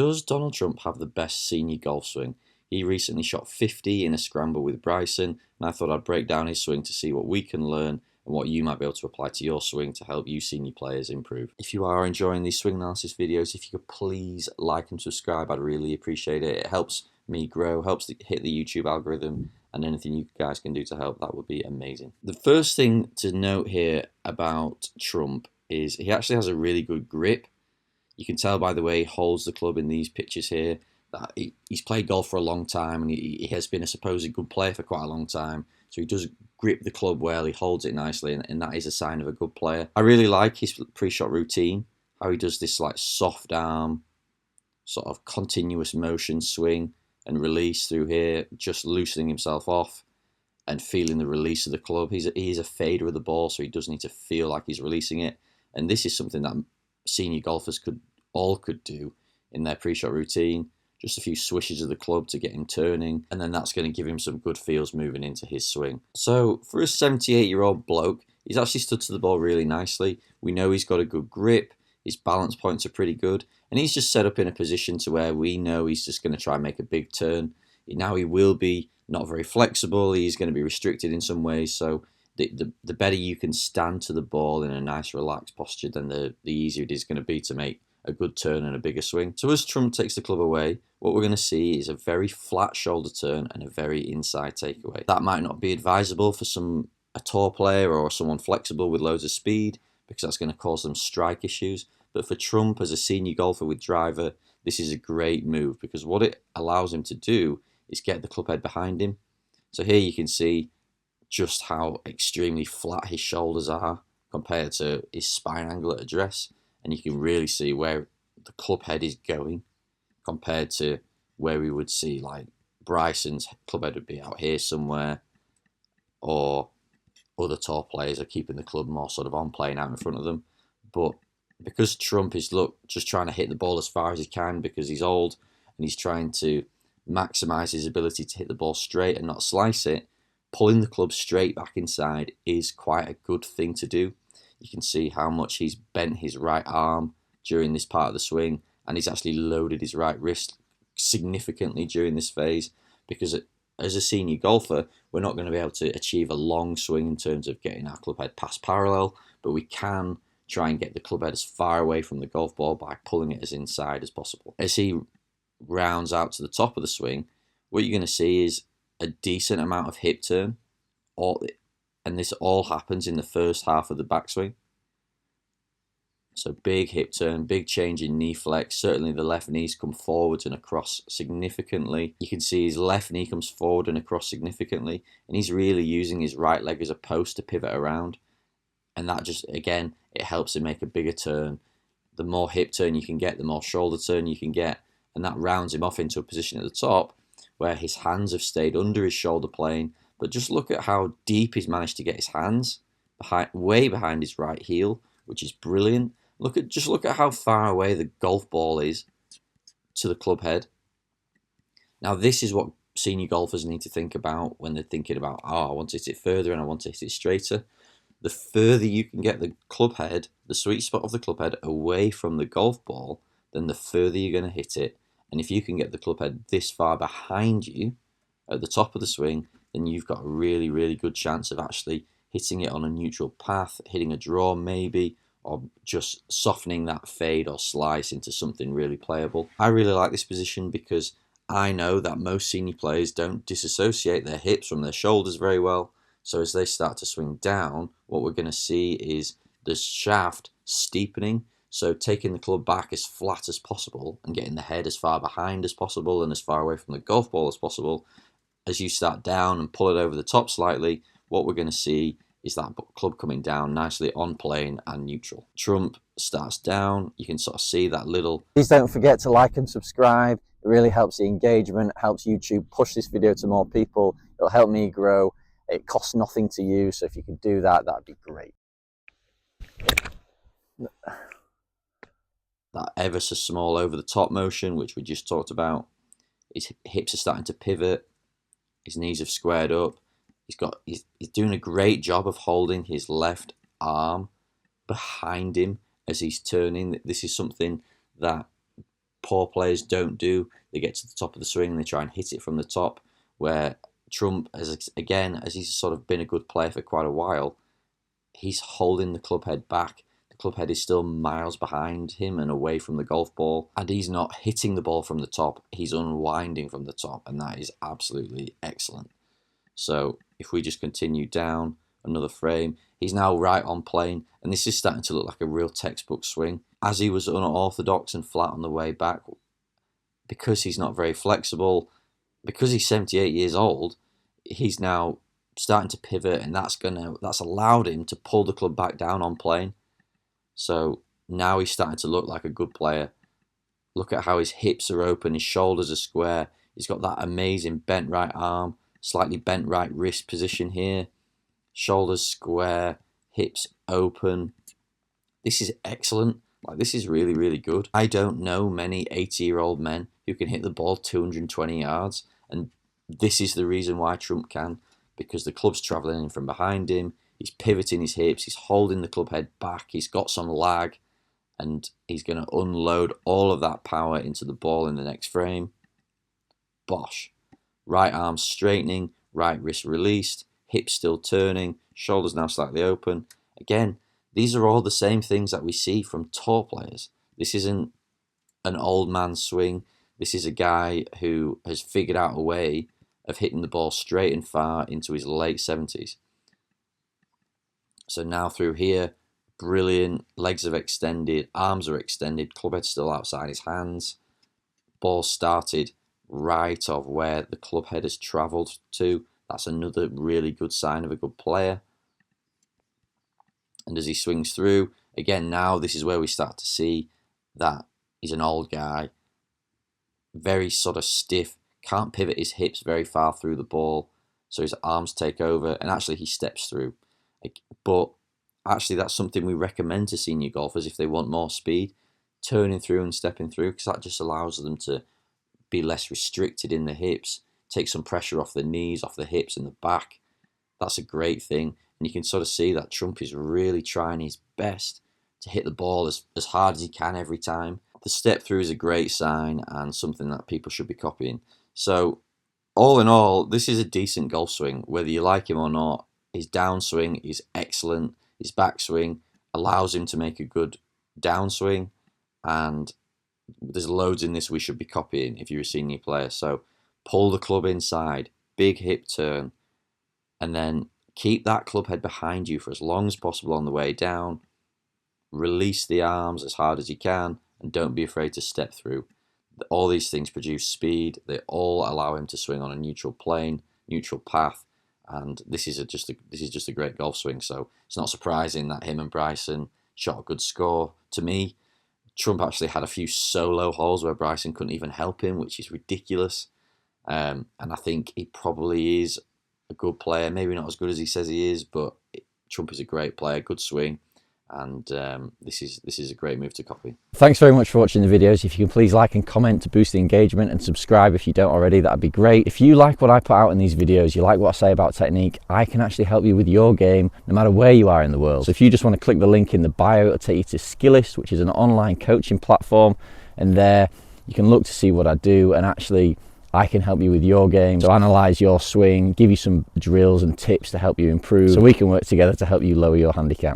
Does Donald Trump have the best senior golf swing? He recently shot 50 in a scramble with Bryson, and I thought I'd break down his swing to see what we can learn and what you might be able to apply to your swing to help you senior players improve. If you are enjoying these swing analysis videos, if you could please like and subscribe, I'd really appreciate it. It helps me grow, helps hit the YouTube algorithm, and anything you guys can do to help, that would be amazing. The first thing to note here about Trump is he actually has a really good grip. You can tell by the way he holds the club in these pictures here that he's played golf for a long time, and he has been a supposed good player for quite a long time. So he does grip the club well, he holds it nicely, and that is a sign of a good player. I really like his pre-shot routine, how he does this like soft arm, sort of continuous motion swing and release through here, just loosening himself off and feeling the release of the club. He's a fader of the ball, so he does need to feel like he's releasing it. And this is something that senior golfers could do in their pre-shot routine. Just a few swishes of the club to get him turning, and then that's going to give him some good feels moving into his swing. So for a 78-year-old bloke, he's actually stood to the ball really nicely. We know he's got a good grip, his balance points are pretty good, and he's just set up in a position to where we know he's just going to try and make a big turn. Now he will be not very flexible, he's going to be restricted in some ways, so the better you can stand to the ball in a nice relaxed posture, then the easier it is going to be to make a good turn and a bigger swing. So as Trump takes the club away, what we're going to see is a very flat shoulder turn and a very inside takeaway. That might not be advisable for a tour player or someone flexible with loads of speed, because that's going to cause them strike issues. But for Trump, as a senior golfer with driver, this is a great move, because what it allows him to do is get the club head behind him. So here you can see just how extremely flat his shoulders are compared to his spine angle at address. And you can really see where the club head is going compared to where we would see like Bryson's club head would be out here somewhere, or other tour players are keeping the club more sort of on, playing out in front of them. But because Trump is just trying to hit the ball as far as he can, because he's old and he's trying to maximize his ability to hit the ball straight and not slice it, pulling the club straight back inside is quite a good thing to do. You can see how much he's bent his right arm during this part of the swing, and he's actually loaded his right wrist significantly during this phase, because as a senior golfer, we're not going to be able to achieve a long swing in terms of getting our club head past parallel, but we can try and get the club head as far away from the golf ball by pulling it as inside as possible. As he rounds out to the top of the swing, what you're going to see is a decent amount of hip turn, and this all happens in the first half of the backswing. So big hip turn, big change in knee flex. Certainly the left knees come forwards and across significantly. You can see his left knee comes forward and across significantly, and he's really using his right leg as a post to pivot around. And that just, again, it helps him make a bigger turn. The more hip turn you can get, the more shoulder turn you can get, and that rounds him off into a position at the top where his hands have stayed under his shoulder plane. But just look at how deep he's managed to get his hands, way behind his right heel, which is brilliant. Just look at how far away the golf ball is to the club head. Now this is what senior golfers need to think about when they're thinking about, I want to hit it further and I want to hit it straighter. The further you can get the club head, the sweet spot of the club head, away from the golf ball, then the further you're going to hit it. And if you can get the club head this far behind you at the top of the swing, then you've got a really, really good chance of actually hitting it on a neutral path, hitting a draw maybe, or just softening that fade or slice into something really playable. I really like this position because I know that most senior players don't disassociate their hips from their shoulders very well. So as they start to swing down, what we're going to see is the shaft steepening. So taking the club back as flat as possible and getting the head as far behind as possible and as far away from the golf ball as possible. As you start down and pull it over the top slightly, what we're going to see is that club coming down nicely on plane and neutral. Trump starts down. You can sort of see that little... Please don't forget to like and subscribe. It really helps the engagement, helps YouTube push this video to more people. It'll help me grow. It costs nothing to you, so if you could do that, that'd be great. That ever so small over the top motion, which we just talked about. His hips are starting to pivot. His knees have squared up. He's doing a great job of holding his left arm behind him as he's turning. This is something that poor players don't do. They get to the top of the swing and they try and hit it from the top, where Trump, as he's sort of been a good player for quite a while, he's holding the club head back. The club head is still miles behind him and away from the golf ball, and he's not hitting the ball from the top, he's unwinding from the top, and that is absolutely excellent. So if we just continue down another frame, he's now right on plane, and this is starting to look like a real textbook swing. As he was unorthodox and flat on the way back, because he's not very flexible, because he's 78 years old, he's now starting to pivot, and that's allowed him to pull the club back down on plane. So now he's starting to look like a good player. Look at how his hips are open, his shoulders are square. He's got that amazing bent right arm, slightly bent right wrist position here. Shoulders square, hips open. This is excellent. Like, this is really, really good. I don't know many 80-year-old men who can hit the ball 220 yards, and this is the reason why Trump can, because the club's travelling in from behind him, he's pivoting his hips, he's holding the club head back, he's got some lag, and he's going to unload all of that power into the ball in the next frame. Bosh. Right arm straightening, right wrist released, hips still turning, shoulders now slightly open. Again, these are all the same things that we see from tour players. This isn't an old man swing. This is a guy who has figured out a way of hitting the ball straight and far into his late 70s. So now through here, brilliant. Legs have extended, arms are extended, clubhead's still outside his hands. Ball started right of where the clubhead has travelled to. That's another really good sign of a good player. And as he swings through, again, now this is where we start to see that he's an old guy, very sort of stiff, can't pivot his hips very far through the ball, so his arms take over, and actually he steps through. But actually that's something we recommend to senior golfers if they want more speed, turning through and stepping through, because that just allows them to be less restricted in the hips, take some pressure off the knees, off the hips and the back. That's a great thing. And you can sort of see that Trump is really trying his best to hit the ball as hard as he can every time. The step through is a great sign and something that people should be copying. So all in all, this is a decent golf swing, whether you like him or not. His downswing is excellent. His backswing allows him to make a good downswing, and there's loads in this we should be copying if you're a senior player. So pull the club inside, big hip turn, and then keep that club head behind you for as long as possible on the way down. Release the arms as hard as you can, and don't be afraid to step through. All these things produce speed. They all allow him to swing on a neutral plane, neutral path, and this is just a great golf swing. So it's not surprising that him and Bryson shot a good score. To me, Trump actually had a few solo holes where Bryson couldn't even help him, which is ridiculous. And I think he probably is a good player, maybe not as good as he says he is, but Trump is a great player, good swing, and this is a great move to copy. Thanks very much for watching the videos. If you can please like and comment to boost the engagement, and subscribe if you don't already, that'd be great. If you like what I put out in these videos, you like what I say about technique, I can actually help you with your game no matter where you are in the world. So if you just want to click the link in the bio, it'll take you to Skillist, which is an online coaching platform, and there you can look to see what I do, and actually I can help you with your game. So analyze your swing, give you some drills and tips to help you improve, so we can work together to help you lower your handicap.